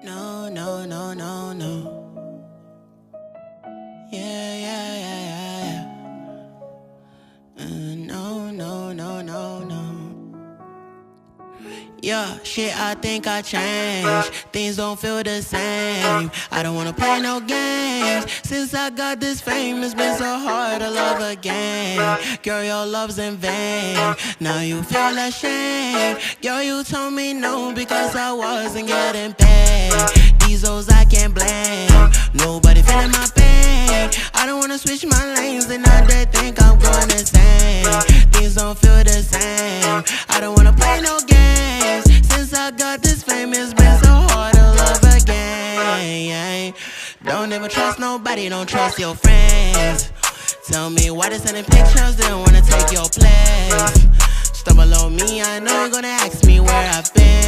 No, no, no, no, no. Yeah, yeah, yeah, yeah, yeah. No, no, no, no, no. Yeah, shit, I think I changed. Things don't feel the same. I don't wanna play no games. Since I got this fame, it's been so hard to love again. Girl, your love's in vain. Now you feel ashamed. Girl, you told me no because I wasn't getting paid. These hoes I can't blame. Nobody feeling my pain. I don't wanna switch my lanes and now they think I'm going insane. Things don't feel the same. I don't wanna play no games. Since I got this fame, it's been so hard to love again. Don't ever trust nobody, don't trust your friends. Tell me why they sending pictures, they don't wanna take your place. Stumble on me, I know you're gonna ask me where I've been.